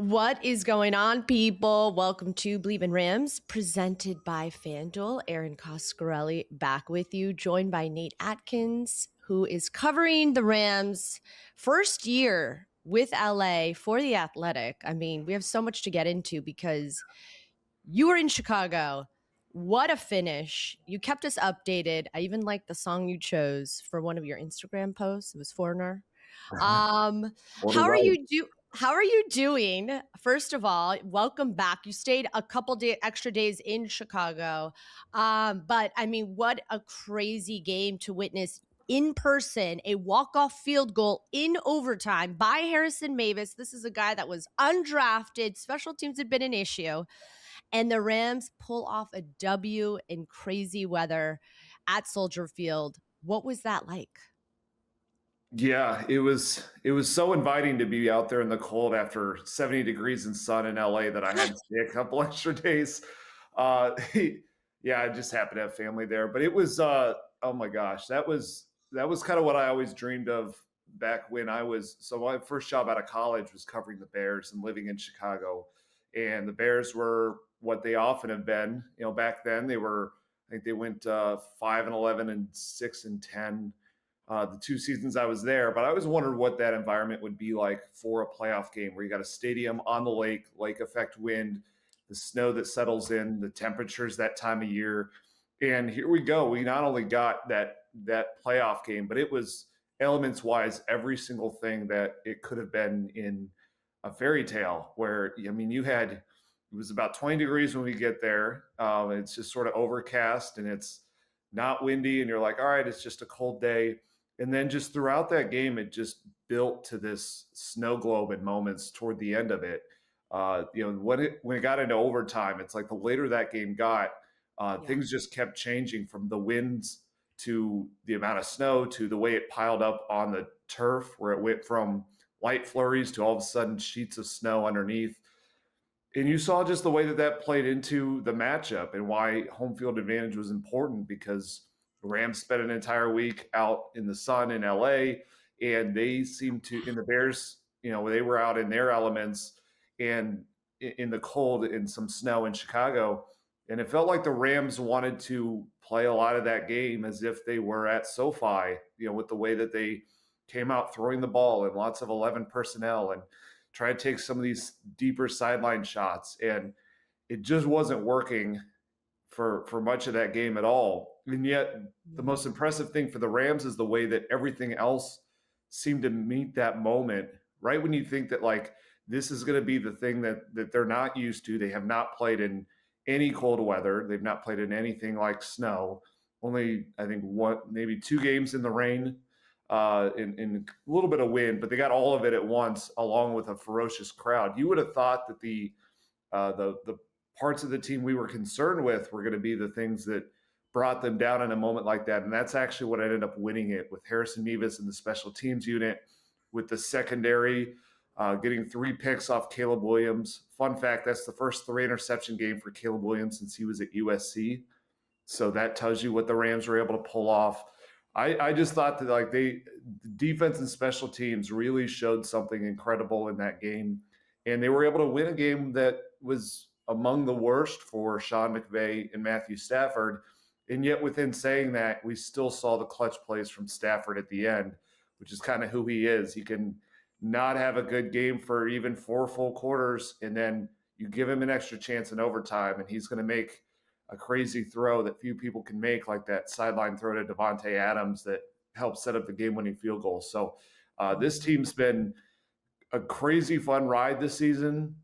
What is going on, people? Welcome to Bleav in Rams, presented by Fanduel. Erin Coscarelli back with you, joined by Nate Atkins, who is covering the Rams' first year with LA for The Athletic. I mean, we have so much to get into because you were in Chicago. What a finish. You kept us updated. I even liked the song you chose for one of your Instagram posts. It was Foreigner. How are you doing? First of all, welcome back. You stayed a couple extra days in Chicago. But I mean, what a crazy game to witness in person, a walk-off field goal in overtime by Harrison Mevis. This is a guy that was undrafted. Special teams had been an issue. And the Rams pull off a W in crazy weather at Soldier Field. What was that like? Yeah, it was so inviting to be out there in the cold after 70 degrees and sun in LA that I had to stay a couple extra days. Yeah, I just happened to have family there, but it was oh my gosh, that was kind of what I always dreamed of back when my first job out of college was covering the Bears and living in Chicago. And the Bears were what they often have been. You know, back then I think they went 5-11 and 6-10. The 2 seasons I was there, but I always wondered what that environment would be like for a playoff game where you got a stadium on the lake effect wind, the snow that settles in, the temperatures that time of year. And here we go. We not only got that playoff game, but it was elements wise every single thing that it could have been in a fairy tale where, I mean, it was about 20 degrees when we get there. It's just sort of overcast and it's not windy. And you're like, all right, it's just a cold day. And then just throughout that game, it just built to this snow globe in moments toward the end of it. When it got into overtime, it's like the later that game got, things just kept changing from the winds to the amount of snow to the way it piled up on the turf, where it went from light flurries to all of a sudden sheets of snow underneath. And you saw just the way that played into the matchup and why home field advantage was important, because the Rams spent an entire week out in the sun in LA, and they seemed to, in the Bears, they were out in their elements and in the cold in some snow in Chicago. And it felt like the Rams wanted to play a lot of that game as if they were at SoFi, with the way that they came out throwing the ball and lots of 11 personnel and try to take some of these deeper sideline shots. And it just wasn't working for much of that game at all. And yet the most impressive thing for the Rams is the way that everything else seemed to meet that moment. Right when you think that like this is going to be the thing that they're not used to. They have not played in any cold weather. They've not played in anything like snow. Only, I think, maybe 2 games in the rain, in a little bit of wind, but they got all of it at once, along with a ferocious crowd. You would have thought that the parts of the team we were concerned with were going to be the things that brought them down in a moment like that. And that's actually what ended up winning it, with Harrison Mevis and the special teams unit, with the secondary getting 3 picks off Caleb Williams. Fun fact, that's the first 3 interception game for Caleb Williams since he was at USC. So that tells you what the Rams were able to pull off. I just thought that the defense and special teams really showed something incredible in that game. And they were able to win a game that was among the worst for Sean McVay and Matthew Stafford. And yet within saying that, we still saw the clutch plays from Stafford at the end, which is kind of who he is. He can not have a good game for even 4 full quarters, and then you give him an extra chance in overtime, and he's going to make a crazy throw that few people can make, like that sideline throw to Davante Adams that helped set up the game-winning field goal. So this team's been a crazy fun ride this season.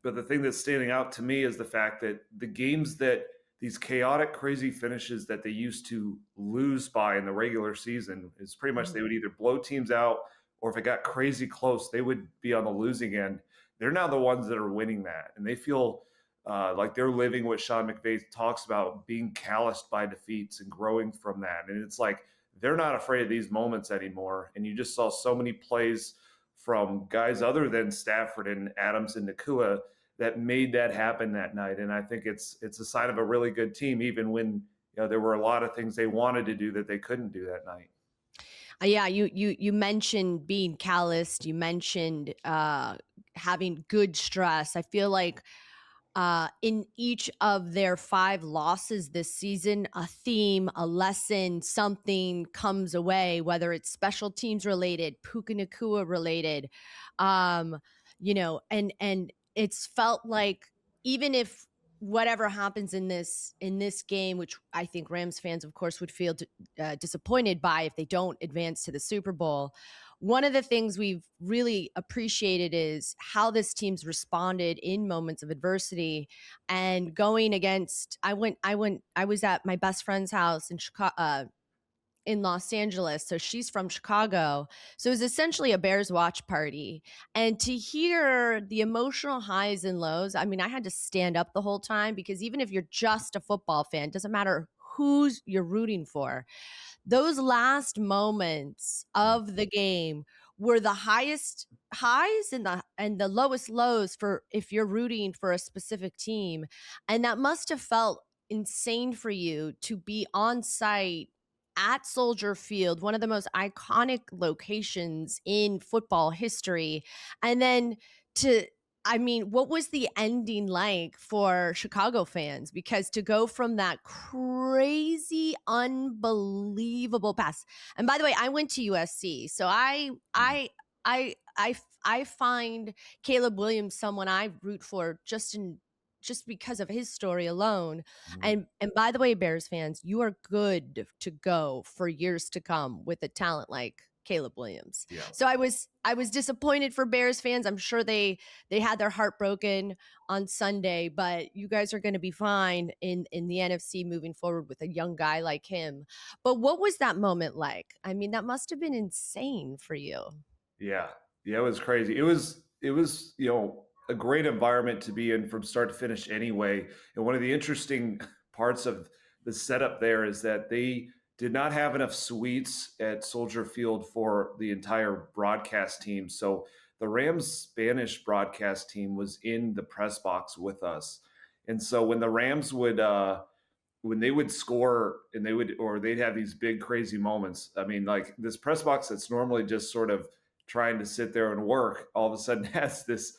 But the thing that's standing out to me is the fact that the games that these chaotic, crazy finishes that they used to lose by in the regular season is pretty much they would either blow teams out, or if it got crazy close, they would be on the losing end. They're now the ones that are winning that. And they feel like they're living what Sean McVay talks about, being calloused by defeats and growing from that. And it's like they're not afraid of these moments anymore. And you just saw so many plays from guys other than Stafford and Adams and Nakua that made that happen that night. And I think it's a sign of a really good team, even when there were a lot of things they wanted to do that they couldn't do that night. Yeah, you mentioned being calloused. You mentioned having good stress. I feel like in each of their 5 losses this season, a theme, a lesson, something comes away, whether it's special teams related, Puka Nacua related, and it's felt like even if whatever happens in this game, which I think Rams fans, of course, would feel disappointed by if they don't advance to the Super Bowl. One of the things we've really appreciated is how this team's responded in moments of adversity and going against. I was at my best friend's house in Chicago, in Los Angeles. So she's from Chicago. So it was essentially a Bears watch party. And to hear the emotional highs and lows, I mean, I had to stand up the whole time because even if you're just a football fan, it doesn't matter who's you're rooting for. Those last moments of the game were the highest highs and the lowest lows for if you're rooting for a specific team. And that must have felt insane for you to be on site at Soldier Field, one of the most iconic locations in football history. And then what was the ending like for Chicago fans? Because to go from that crazy, unbelievable pass. And by the way, I went to USC, so I find Caleb Williams someone I root for just because of his story alone. And by the way, Bears fans, you are good to go for years to come with a talent like Caleb Williams. Yeah. So I was disappointed for Bears fans. I'm sure they had their heart broken on Sunday, but you guys are going to be fine in the NFC moving forward with a young guy like him. But what was that moment like? I mean, that must have been insane for you. Yeah. Yeah, it was crazy. It was, a great environment to be in from start to finish anyway. And one of the interesting parts of the setup there is that they did not have enough suites at Soldier Field for the entire broadcast team. So the Rams Spanish broadcast team was in the press box with us. And so when the Rams would when they would score and they'd have these big crazy moments. I mean, like this press box that's normally just sort of trying to sit there and work, all of a sudden has this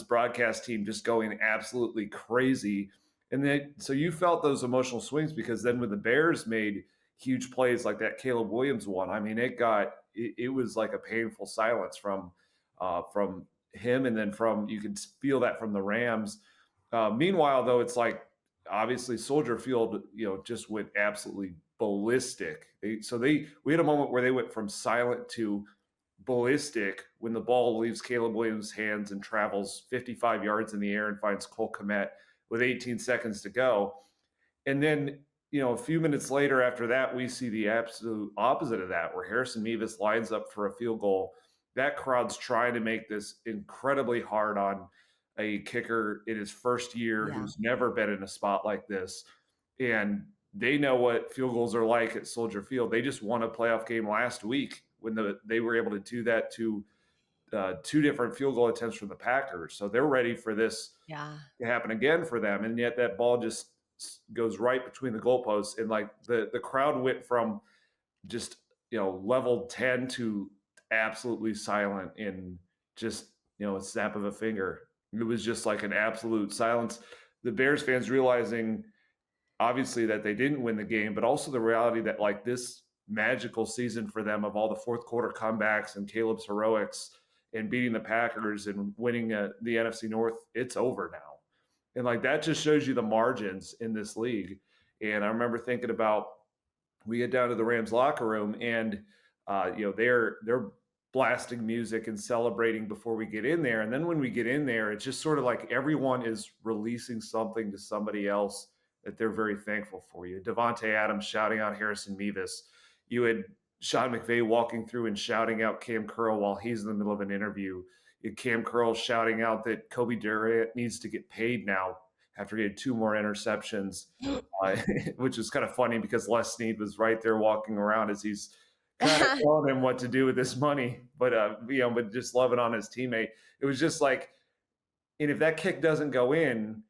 broadcast team just going absolutely crazy. And so you felt those emotional swings because then when the Bears made huge plays like that Caleb Williams one, I mean, it was like a painful silence from him, and then you could feel that from the Rams. Meanwhile, though, it's like obviously Soldier Field, just went absolutely ballistic. We had a moment where they went from silent to ballistic when the ball leaves Caleb Williams' hands and travels 55 yards in the air and finds Cole Kmet with 18 seconds to go. And then, a few minutes later after that, we see the absolute opposite of that, where Harrison Mevis lines up for a field goal. That crowd's trying to make this incredibly hard on a kicker in his first year who's never been in a spot like this. And they know what field goals are like at Soldier Field. They just won a playoff game last week when they were able to do that to 2 different field goal attempts from the Packers. So they're ready for this to happen again for them. And yet that ball just goes right between the goalposts. And like the crowd went from just, level 10 to absolutely silent in just, a snap of a finger. It was just like an absolute silence. The Bears fans realizing obviously that they didn't win the game, but also the reality that like this magical season for them of all the fourth quarter comebacks and Caleb's heroics and beating the Packers and winning the NFC North, it's over now. And like that just shows you the margins in this league. And I remember thinking about, we get down to the Rams locker room and they're blasting music and celebrating before we get in there. And then when we get in there, it's just sort of like everyone is releasing something to somebody else that they're very thankful for. You Davante Adams shouting out Harrison Mevis. You had Sean McVay walking through and shouting out Cam Curl while he's in the middle of an interview. You had Cam Curl shouting out that Kobe Durant needs to get paid now after he had 2 more interceptions, which is kind of funny because Les Snead was right there walking around as he's kind of telling him what to do with this money, but just loving on his teammate. It was just like, and if that kick doesn't go in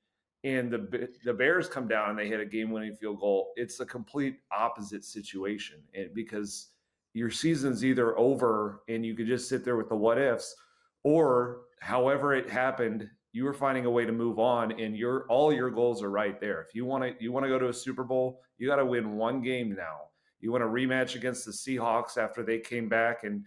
and the Bears come down and they hit a game-winning field goal, it's a complete opposite situation. Because your season's either over and you could just sit there with the what ifs, or however it happened, you were finding a way to move on, and all your goals are right there. If you want to go to a Super Bowl, you got to win one game now. You want a rematch against the Seahawks after they came back and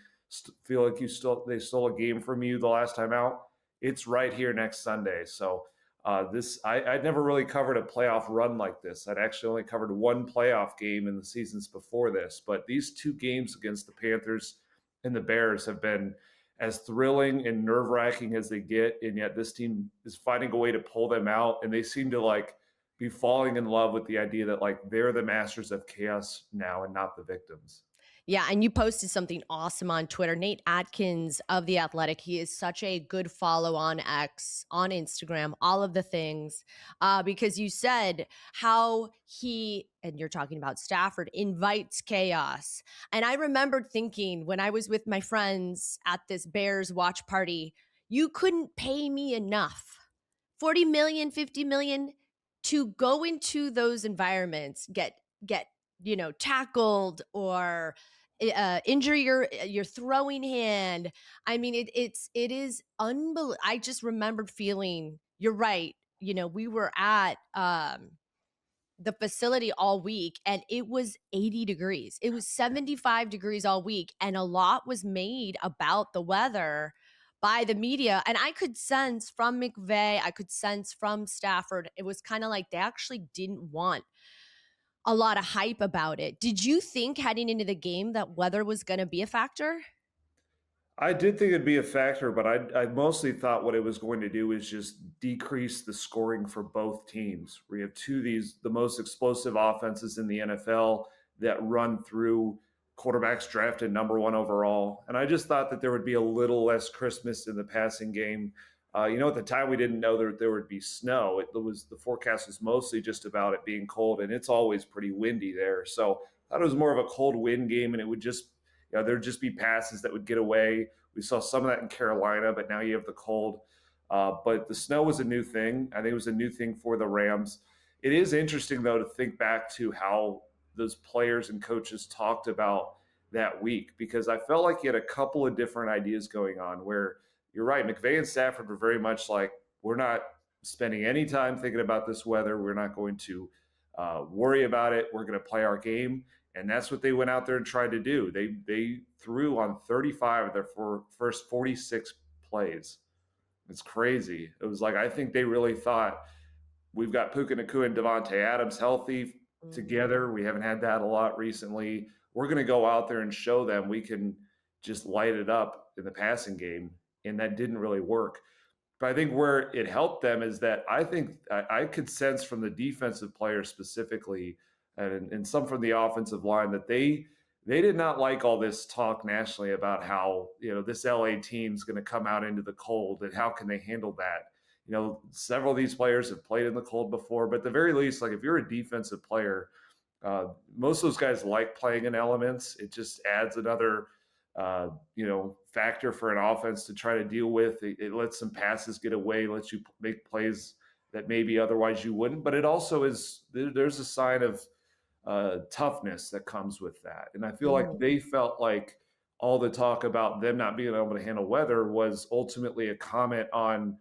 feel like they stole a game from you the last time out. It's right here next Sunday. So I'd never really covered a playoff run like this. I'd actually only covered one playoff game in the seasons before this, but these two games against the Panthers and the Bears have been as thrilling and nerve-wracking as they get, and yet this team is finding a way to pull them out, and they seem to like be falling in love with the idea that like they're the masters of chaos now and not the victims. Yeah, and you posted something awesome on Twitter. Nate Atkins of The Athletic, he is such a good follow on X, on Instagram, all of the things, because you said how he, and you're talking about Stafford, invites chaos. And I remembered thinking when I was with my friends at this Bears watch party, you couldn't pay me enough, 40 million, 50 million, to go into those environments, get tackled or injure your throwing hand. I mean, it is unbelievable. I just remembered feeling, you're right. We were at the facility all week and it was 80 degrees. It was 75 degrees all week, and a lot was made about the weather by the media. And I could sense from McVay, I could sense from Stafford, it was kind of like they actually didn't want a lot of hype about it. Did you think heading into the game that weather was going to be a factor? I did think it'd be a factor, but I mostly thought what it was going to do is just decrease the scoring for both teams. We have the most explosive offenses in the NFL that run through quarterbacks drafted number one overall. And I just thought that there would be a little less Christmas in the passing game. At the time we didn't know that there would be snow. The forecast was mostly just about it being cold, and it's always pretty windy there. So I thought it was more of a cold wind game, and it would just there'd just be passes that would get away. We saw some of that in Carolina, but now you have the cold. But the snow was a new thing. I think it was a new thing for the Rams. It is interesting, though, to think back to how those players and coaches talked about that week, because I felt like you had a couple of different ideas going on where you're right. McVay and Stafford were very much like, we're not spending any time thinking about this weather. We're not going to worry about it. We're going to play our game. And that's what they went out there and tried to do. They threw on 35 of their first 46 plays. It's crazy. It was like, I think they really thought, we've got Puka Nacua and Davante Adams healthy together. We haven't had that a lot recently. We're going to go out there and show them we can just light it up in the passing game. And that didn't really work. But I think where it helped them is that I think I could sense from the defensive players specifically, and some from the offensive line, that they did not like all this talk nationally about how this LA team's going to come out into the cold and how can they handle that. Several of these players have played in the cold before, but at the very least, like if you're a defensive player, most of those guys like playing in elements. It just adds another factor for an offense to try to deal with. It lets some passes get away, lets you make plays that maybe otherwise you wouldn't. But it also there's a sign of toughness that comes with that. And I feel like they felt like all the talk about them not being able to handle weather was ultimately a comment on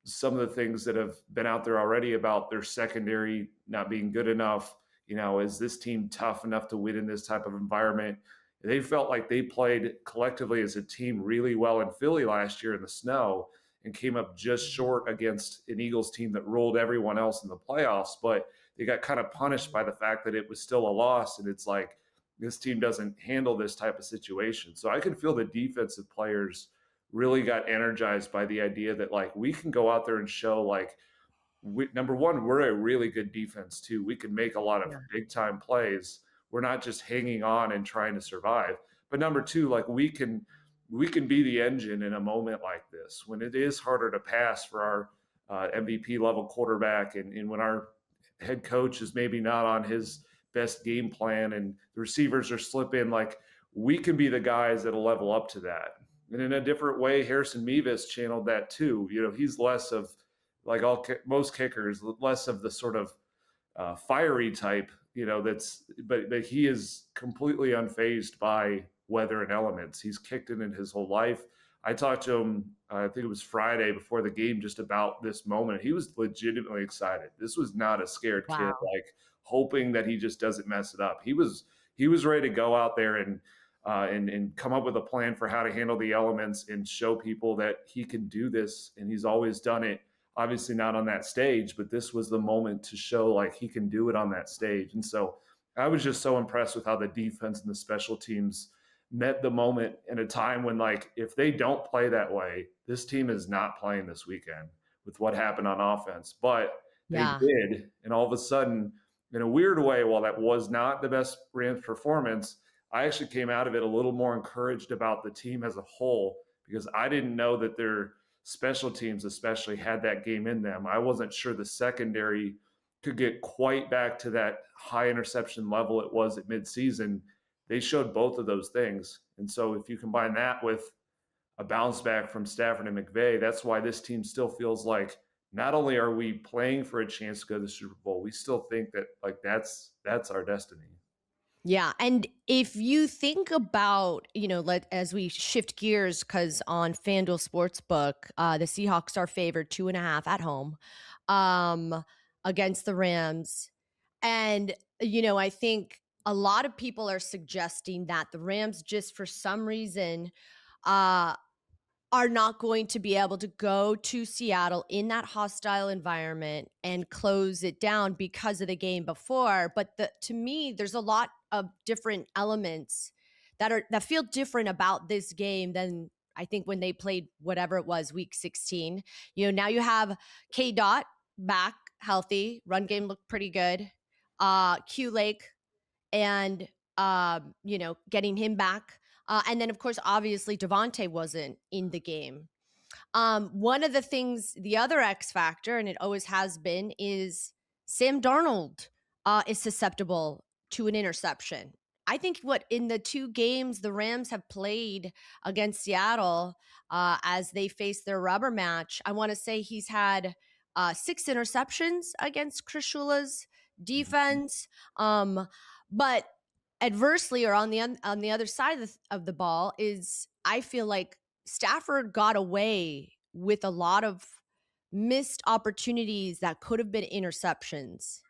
some of the things that have been out there already about their secondary not being good enough. Is this team tough enough to win in this type of environment? They felt like they played collectively as a team really well in Philly last year in the snow and came up just short against an Eagles team that rolled everyone else in the playoffs. But they got kind of punished by the fact that it was still a loss. And it's like, this team doesn't handle this type of situation. So I can feel the defensive players really got energized by the idea that like, we can go out there and show like, number one, we're a really good defense too. We can make a lot of big time plays. We're not just hanging on and trying to survive. But number two, like we can be the engine in a moment like this when it is harder to pass for our MVP level quarterback, and when our head coach is maybe not on his best game plan and the receivers are slipping, like we can be the guys that'll level up to that. And in a different way, Harrison Mevis channeled that too. He's less of like most kickers, less of the sort of fiery type, but he is completely unfazed by weather and elements. He's kicked it in his whole life. I talked to him, I think it was Friday before the game, just about this moment. He was legitimately excited. This was not a scared kid, Wow. like hoping that he just doesn't mess it up. He was ready to go out there and come up with a plan for how to handle the elements and show people that he can do this. And he's always done it. Obviously not on that stage, but this was the moment to show like he can do it on that stage. And so I was just so impressed with how the defense and the special teams met the moment in a time when, like, if they don't play that way, this team is not playing this weekend with what happened on offense. But they Yeah. did. And all of a sudden, in a weird way, while that was not the best Rams performance, I actually came out of it a little more encouraged about the team as a whole because I didn't know that their special teams, especially, had that game in them. I wasn't sure the secondary could get quite back to that high interception level it was at midseason. They showed both of those things. And so if you combine that with a bounce back from Stafford and McVay, that's why this team still feels like not only are we playing for a chance to go to the Super Bowl, we still think that like that's our destiny. Yeah. And if you think about, as we shift gears, because on FanDuel Sportsbook, the Seahawks are favored 2.5 at home um, against the Rams. And, I think a lot of people are suggesting that the Rams, just for some reason, uh, are not going to be able to go to Seattle in that hostile environment and close it down because of the game before. But to me, there's a lot of different elements that feel different about this game than I think when they played whatever it was, week 16. Now you have K Dot back healthy, run game looked pretty good. Q Lake and getting him back. And then, of course, obviously, Davante wasn't in the game. One of the things, the other X factor, and it always has been, is Sam Darnold is susceptible to an interception. I think in the 2 games the Rams have played against Seattle as they face their rubber match, I want to say he's had 6 interceptions against Chris Shula's defense. But adversely, or on the other side of the ball, is I feel like Stafford got away with a lot of missed opportunities that could have been interceptions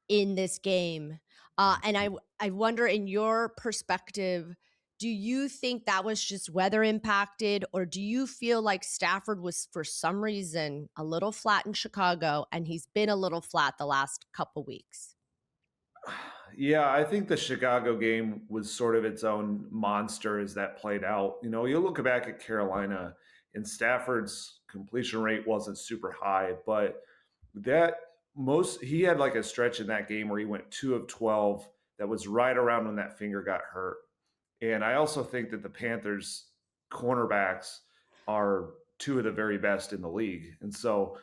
in this game. And I wonder, in your perspective, do you think that was just weather impacted, or do you feel like Stafford was, for some reason, a little flat in Chicago, and he's been a little flat the last couple weeks? Yeah, I think the Chicago game was sort of its own monster as that played out. You look back at Carolina, and Stafford's completion rate wasn't super high, but that he had like a stretch in that game where he went 2 of 12. That was right around when that finger got hurt. And I also think that the Panthers cornerbacks are 2 of the very best in the league. And so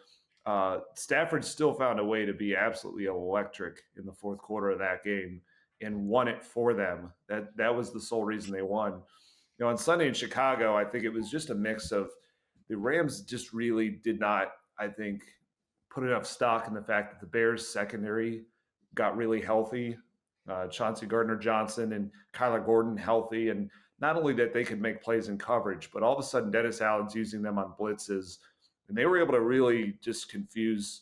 Stafford still found a way to be absolutely electric in the fourth quarter of that game and won it for them. That was the sole reason they won. On Sunday in Chicago, I think it was just a mix of the Rams just really did not, I think, put enough stock in the fact that the Bears secondary got really healthy. Chauncey Gardner-Johnson and Kyler Gordon healthy. And not only that they could make plays in coverage, but all of a sudden Dennis Allen's using them on blitzes. And they were able to really just confuse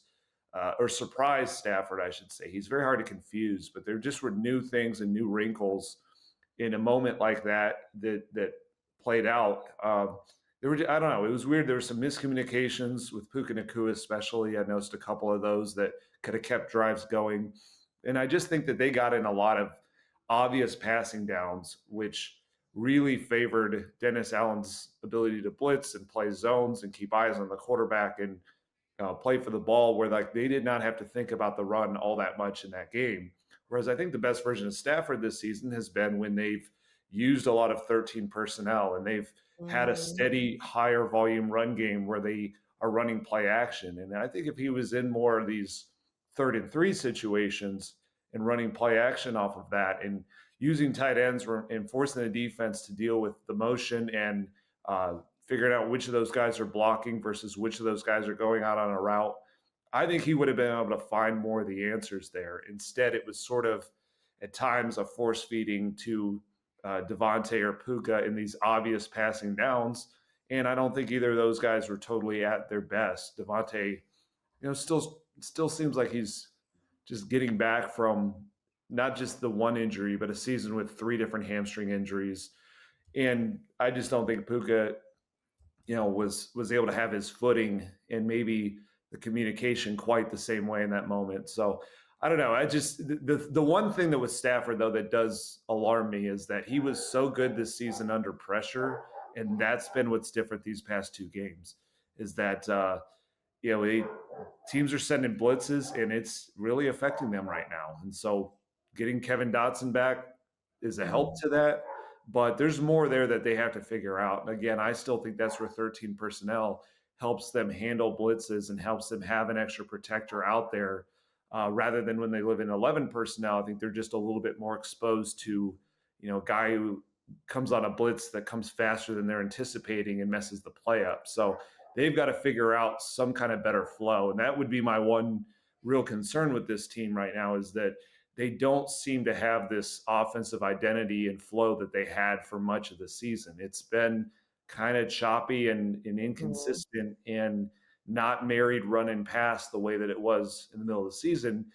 or surprise Stafford, I should say. He's very hard to confuse, but there just were new things and new wrinkles in a moment like that played out. I don't know. It was weird. There were some miscommunications with Puka Nacua, especially. I noticed a couple of those that could have kept drives going. And I just think that they got in a lot of obvious passing downs, which really favored Dennis Allen's ability to blitz and play zones and keep eyes on the quarterback and play for the ball, where like they did not have to think about the run all that much in that game. Whereas I think the best version of Stafford this season has been when they've used a lot of 13 personnel and they've had a steady higher volume run game where they are running play action. And I think if he was in more of these 3rd and 3 situations and running play action off of that and using tight ends and forcing the defense to deal with the motion and figuring out which of those guys are blocking versus which of those guys are going out on a route, I think he would have been able to find more of the answers there. Instead, it was sort of at times a force feeding to Davante or Puka in these obvious passing downs. And I don't think either of those guys were totally at their best. Davante, still seems like he's just getting back from not just the one injury, but a season with 3 different hamstring injuries. And I just don't think Puka, was able to have his footing and maybe the communication quite the same way in that moment. So I don't know. I just the one thing that with Stafford though that does alarm me is that he was so good this season under pressure, and that's been what's different these past 2 games. Is that teams are sending blitzes and it's really affecting them right now. And so getting Kevin Dotson back is a help to that, but there's more there that they have to figure out. And again, I still think that's where 13 personnel helps them handle blitzes and helps them have an extra protector out there rather than when they live in 11 personnel. I think they're just a little bit more exposed to, a guy who comes on a blitz that comes faster than they're anticipating and messes the play up. So they've got to figure out some kind of better flow. And that would be my one real concern with this team right now, is that they don't seem to have this offensive identity and flow that they had for much of the season. It's been kind of choppy and inconsistent and not married running past the way that it was in the middle of the season.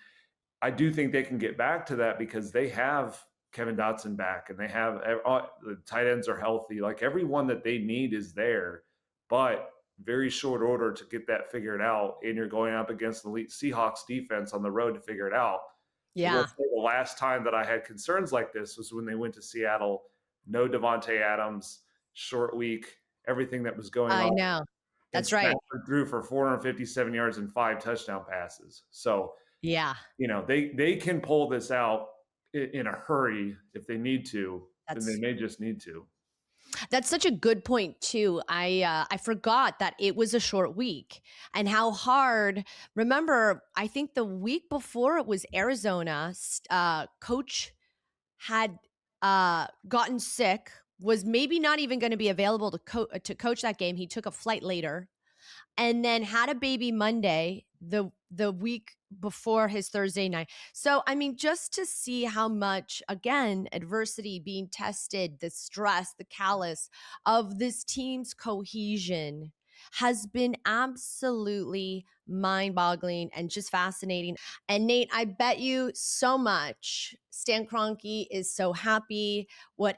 I do think they can get back to that because they have Kevin Dotson back and they have the tight ends are healthy. Like everyone that they need is there, but very short order to get that figured out. And you're going up against the elite Seahawks defense on the road to figure it out. I will Yeah. say the last time that I had concerns like this was when they went to Seattle. No Davante Adams, short week, everything that was going I on. know. And That's right. Stafford threw for 457 yards and 5 touchdown passes. So, Yeah. they can pull this out in a hurry if they need to, and they That's may just need to. That's such a good point too. I forgot that it was a short week and how hard. Remember, I think the week before it was Arizona. Coach had gotten sick, was maybe not even going to be available to coach that game. He took a flight later, and then had a baby Monday, the week before his Thursday night. So, I mean, just to see how much, again, adversity being tested, the stress, the callous of this team's cohesion has been absolutely mind boggling and just fascinating. And Nate, I bet you so much Stan Kroenke is so happy.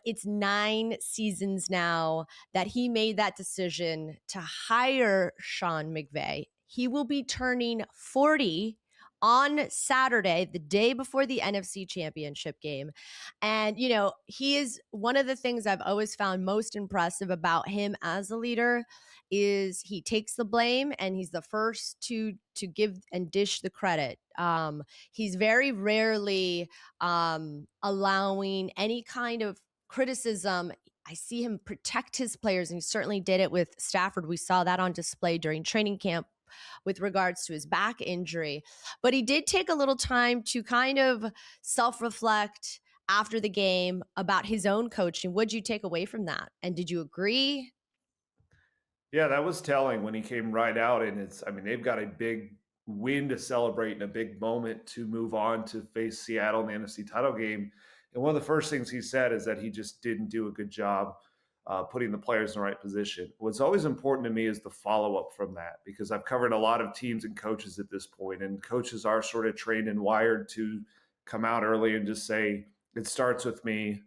It's 9 seasons now that he made that decision to hire Sean McVay. He will be turning 40 on Saturday, the day before the NFC Championship game. And, he is one of the things I've always found most impressive about him as a leader is he takes the blame and he's the first to give and dish the credit. He's very rarely allowing any kind of criticism. I see him protect his players, and he certainly did it with Stafford. We saw that on display during training camp with regards to his back injury. But he did take a little time to kind of self-reflect after the game about his own coaching. What'd you take away from that? And did you agree? Yeah, that was telling when he came right out. And they've got a big win to celebrate and a big moment to move on to face Seattle in the NFC title game. And one of the first things he said is that he just didn't do a good job putting the players in the right position. What's always important to me is the follow up from that, because I've covered a lot of teams and coaches at this point, and coaches are sort of trained and wired to come out early and just say, it starts with me.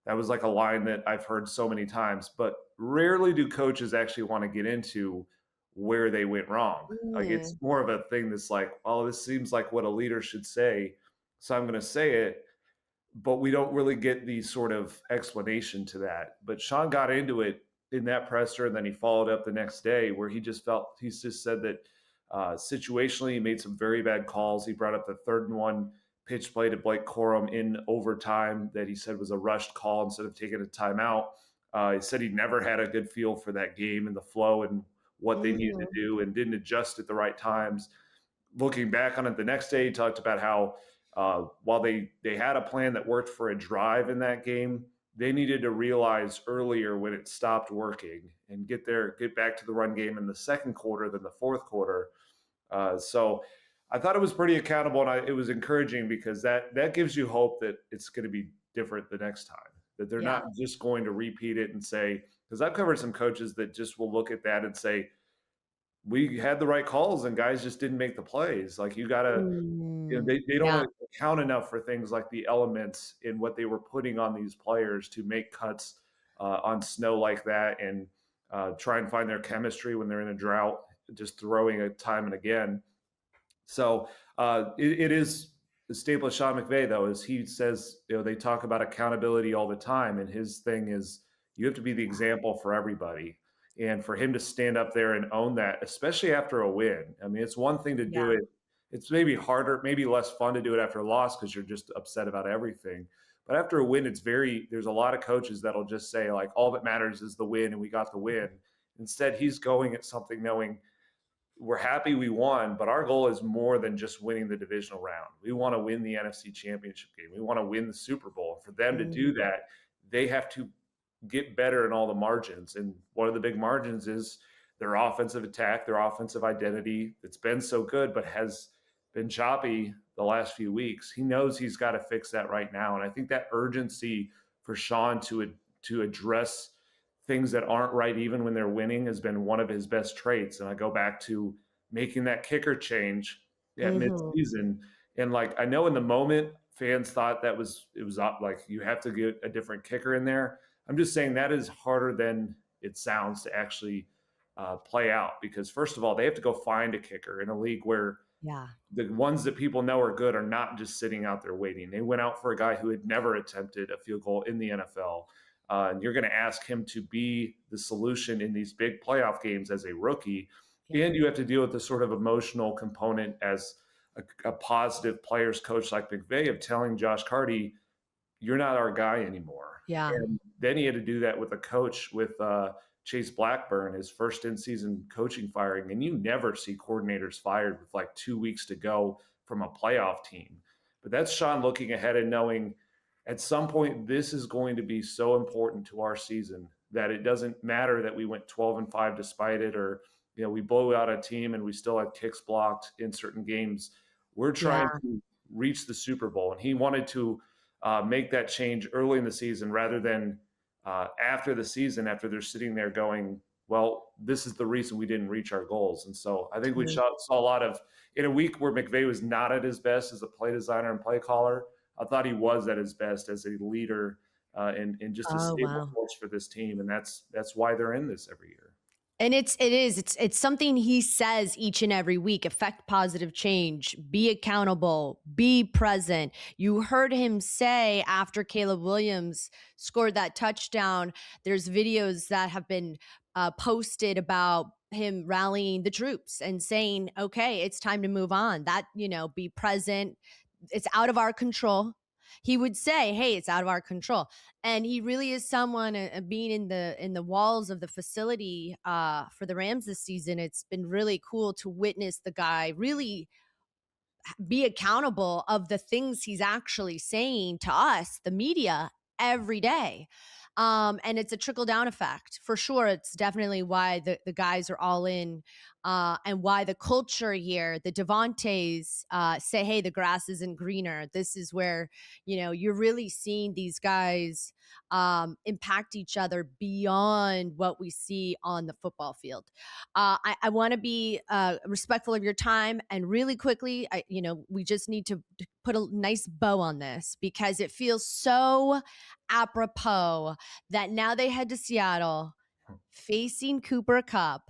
That was like a line that I've heard so many times, but rarely do coaches actually want to get into where they went wrong. Like it's more of a thing that's like, oh, this seems like what a leader should say, so I'm going to say it. But we don't really get the sort of explanation to that. But Sean got into it in that presser, and then he followed up the next day where he just said that situationally he made some very bad calls. He brought up the 3rd and 1 pitch play to Blake Corum in overtime that he said was a rushed call instead of taking a timeout. He said he never had a good feel for that game and the flow and what they needed to do, and didn't adjust at the right times. Looking back on it the next day, he talked about how while they had a plan that worked for a drive in that game, they needed to realize earlier when it stopped working and get back to the run game in the second quarter than the fourth quarter. So I thought it was pretty accountable, and it was encouraging because that gives you hope that it's going to be different the next time, that they're not just going to repeat it and say, Because I've covered some coaches that just will look at that and say, we had the right calls and guys just didn't make the plays. Like you got to, they don't Yeah. account enough for things like the elements in what they were putting on these players to make cuts on snow like that, and try and find their chemistry when they're in a drought, just throwing it time and again. So it is the staple of Sean McVay, though, is he says, they talk about accountability all the time. And his thing is you have to be the example for everybody. And for him to stand up there and own that, especially after a win. I mean, it's one thing to do Yeah. it. It's maybe harder, maybe less fun to do it after a loss because you're just upset about everything. But after a win, there's a lot of coaches that'll just say, like, all that matters is the win and we got the win. Instead, he's going at something knowing we're happy we won, but our goal is more than just winning the divisional round. We want to win the NFC Championship game. We want to win the Super Bowl. For them to do that, they have to get better in all the margins. And one of the big margins is their offensive attack, their offensive identity. It's been so good, but has been choppy the last few weeks. He knows he's got to fix that right now. And I think that urgency for Sean to address things that aren't right even when they're winning has been one of his best traits. And I go back to making that kicker change at midseason. And like, I know in the moment fans thought it was like you have to get a different kicker in there. I'm just saying that is harder than it sounds to actually play out, because first of all, they have to go find a kicker in a league where the ones that people know are good are not just sitting out there waiting. They went out for a guy who had never attempted a field goal in the NFL. And you're going to ask him to be the solution in these big playoff games as a rookie. Yeah. And you have to deal with the sort of emotional component as a positive players coach like McVay of telling Josh Carty, you're not our guy anymore. Yeah. And then he had to do that with a coach with Chase Blackburn, his first in-season coaching firing. And you never see coordinators fired with like 2 weeks to go from a playoff team. But that's Sean looking ahead and knowing at some point this is going to be so important to our season that it doesn't matter that we went 12-5 despite it, or we blow out a team and we still have kicks blocked in certain games. We're trying to reach the Super Bowl, and he wanted to make that change early in the season rather than after the season, after they're sitting there going, well, this is the reason we didn't reach our goals. And so I think we saw a lot of, in a week where McVay was not at his best as a play designer and play caller, I thought he was at his best as a leader and just a stable force for this team. And that's why they're in this every year. And it's something he says each and every week: affect positive change, be accountable, be present. You heard him say after Caleb Williams scored that touchdown, there's videos that have been posted about him rallying the troops and saying, okay, it's time to move on. That, be present. It's out of our control. He would say, hey, it's out of our control. And he really is someone, being in the walls of the facility for the Rams this season. It's been really cool to witness the guy really be accountable of the things he's actually saying to us, the media, every day. And it's a trickle down effect for sure. It's definitely why the guys are all in, and why the culture here, the Davantes say, hey, the grass isn't greener. This is where, you're really seeing these guys impact each other beyond what we see on the football field. I want to be respectful of your time, and really quickly, we just need to put a nice bow on this because it feels so apropos that now they head to Seattle facing Cooper Kupp,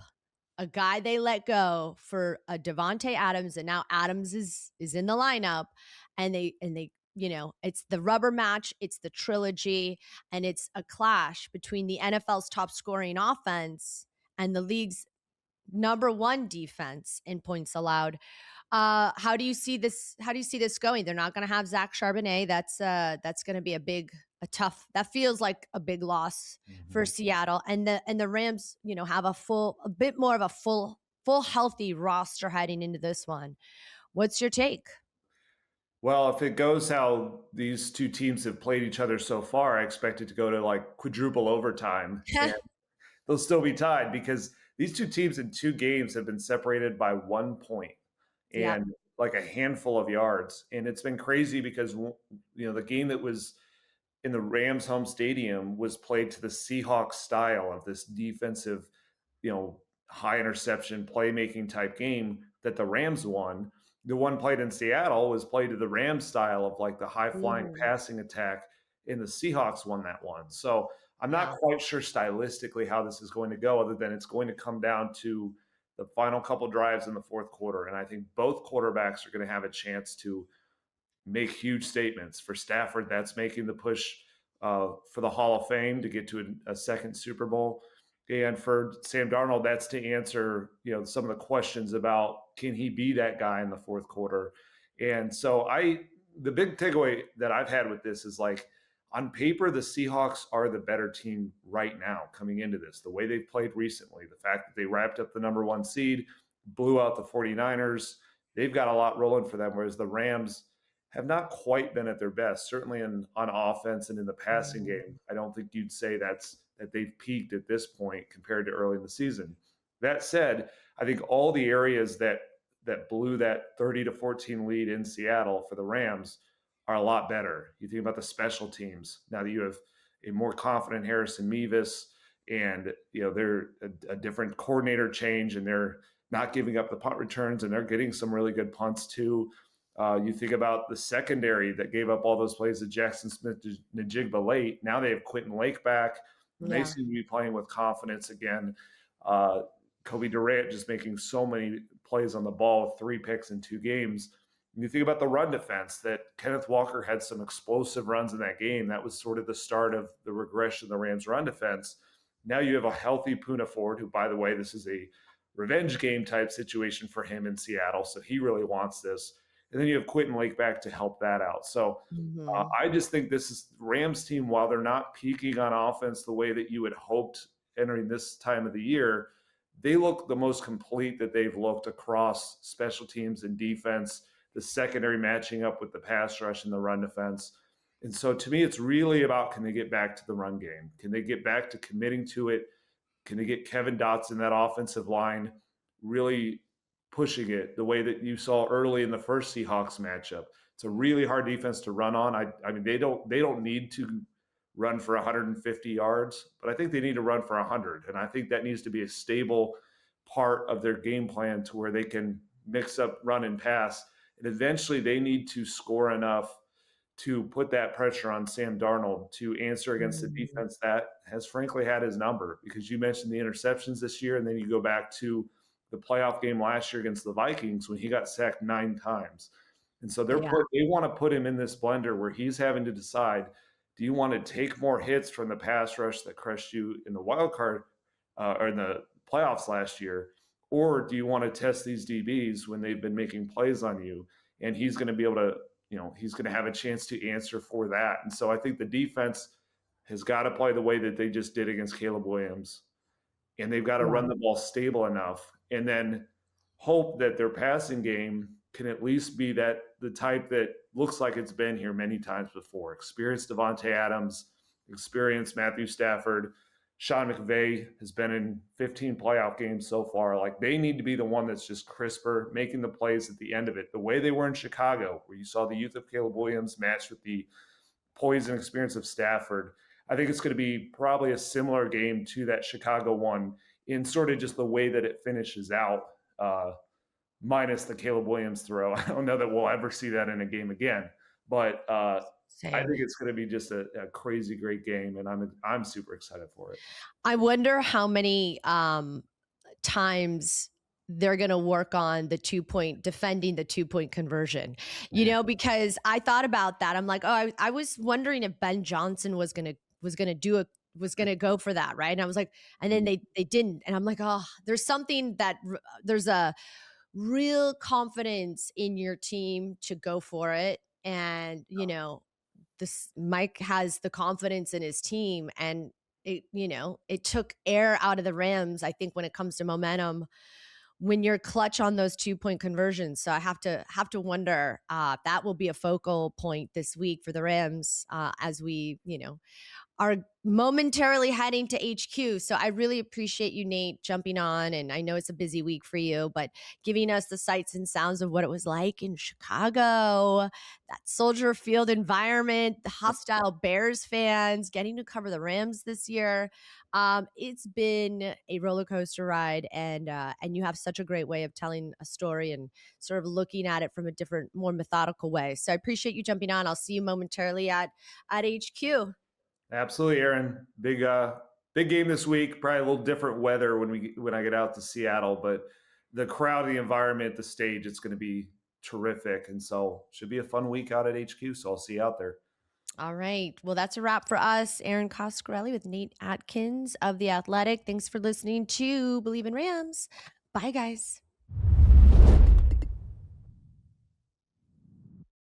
a guy they let go for a Davante Adams, and now Adams is in the lineup, and they it's the rubber match, it's the trilogy, and it's a clash between the NFL's top scoring offense and the league's number one defense in points allowed. How do you see this? How do you see this going? They're not going to have Zach Charbonnet. That's going to be a tough. That feels like a big loss for Seattle. And the Rams, have a bit more of a full healthy roster heading into this one. What's your take? Well, if it goes how these two teams have played each other so far, I expect it to go to like quadruple overtime. And they'll still be tied because these two teams in 2 games have been separated by 1 point and like a handful of yards. And it's been crazy because, the game that was in the Rams home stadium was played to the Seahawks style of this defensive, high interception playmaking type game that the Rams won. The one played in Seattle was played to the Rams style of like the high flying Mm, passing attack, and the Seahawks won that one. So I'm not yeah. quite sure stylistically how this is going to go, other than it's going to come down to the final couple drives in the fourth quarter. And I think both quarterbacks are going to have a chance to make huge statements. For Stafford, that's making the push for the Hall of Fame to get to a second Super Bowl. And for Sam Darnold, that's to answer, some of the questions about can he be that guy in the fourth quarter. And so the big takeaway that I've had with this is like, on paper, the Seahawks are the better team right now coming into this. The way they've played recently, the fact that they wrapped up the number one seed, blew out the 49ers, they've got a lot rolling for them, whereas the Rams have not quite been at their best, certainly on offense and in the passing Mm, game. I don't think you'd say that they've peaked at this point compared to early in the season. That said, I think all the areas that blew that 30-14 lead in Seattle for the Rams are a lot better. You think about the special teams now that you have a more confident Harrison Mevis, and they're a different coordinator change, and they're not giving up the punt returns, and they're getting some really good punts too. You think about the secondary that gave up all those plays to Jackson Smith-Njigba late. Now they have Quentin Lake back, and they yeah. seem to be playing with confidence again. Kobe Durant just making so many plays on the ball with 3 picks in 2 games. And you think about the run defense, that Kenneth Walker had some explosive runs in that game. That was sort of the start of the regression of the Rams' run defense. Now you have a healthy Poona Ford, who, by the way, this is a revenge game type situation for him in Seattle, so he really wants this. And then you have Quentin Lake back to help that out. So Mhm. I just think this is Rams team, while they're not peaking on offense the way that you had hoped entering this time of the year, they look the most complete that they've looked across special teams and defense, the secondary matching up with the pass rush and the run defense. And so to me, it's really about, can they get back to the run game? Can they get back to committing to it? Can they get Kevin Dotson, that offensive line, really pushing it the way that you saw early in the first Seahawks matchup? It's a really hard defense to run on. I mean, they don't need to run for 150 yards, but I think they need to run for 100. And I think that needs to be a stable part of their game plan, to where they can mix up run and pass. And eventually they need to score enough to put that pressure on Sam Darnold to answer against the Mm, defense that has frankly had his number. Because you mentioned the interceptions this year, and then you go back to the playoff game last year against the Vikings when he got sacked 9 times. And so they yeah. want to put him in this blender where he's having to decide, do you want to take more hits from the pass rush that crushed you in the wild card or in the playoffs last year, or do you want to test these DBs when they've been making plays on you? And he's going to be able to, he's going to have a chance to answer for that. And so I think the defense has got to play the way that they just did against Caleb Williams, and they've got to Yeah. run the ball stable enough, and then hope that their passing game can at least be the type that looks like it's been here many times before. Experienced Davante Adams, experienced Matthew Stafford. Sean McVay has been in 15 playoff games so far. Like, they need to be the one that's just crisper, making the plays at the end of it, the way they were in Chicago, where you saw the youth of Caleb Williams matched with the poise and experience of Stafford. I think it's going to be probably a similar game to that Chicago one, in sort of just the way that it finishes out, minus the Caleb Williams throw. I don't know that we'll ever see that in a game again, but I Same. think it's going to be just a crazy great game, and I'm super excited for it. I wonder how many times they're going to work on defending the 2-point conversion, because I thought about that. I'm like, oh, I was wondering if Ben Johnson was going to go for that. Right. And I was like, and then they didn't. And I'm like, oh, there's a real confidence in your team to go for it. And, this Mike has the confidence in his team, and it took air out of the Rams, I think, when it comes to momentum, when you're clutch on those 2-point conversions. So I have to wonder, that will be a focal point this week for the Rams, as we, are momentarily heading to HQ. So I really appreciate you, Nate, jumping on. And I know it's a busy week for you, but giving us the sights and sounds of what it was like in Chicago, that Soldier Field environment, the hostile Bears fans, getting to cover the Rams this year. It's been a roller coaster ride, and you have such a great way of telling a story and sort of looking at it from a different, more methodical way. So I appreciate you jumping on. I'll see you momentarily at HQ. Absolutely, Erin. Big game this week. Probably a little different weather when I get out to Seattle, but the crowd, the environment, the stage, it's going to be terrific, and so should be a fun week out at HQ. So I'll see you out there. All right. Well, that's a wrap for us. Erin Coscarelli with Nate Atkins of The Athletic. Thanks for listening to Bleav in Rams. Bye, guys.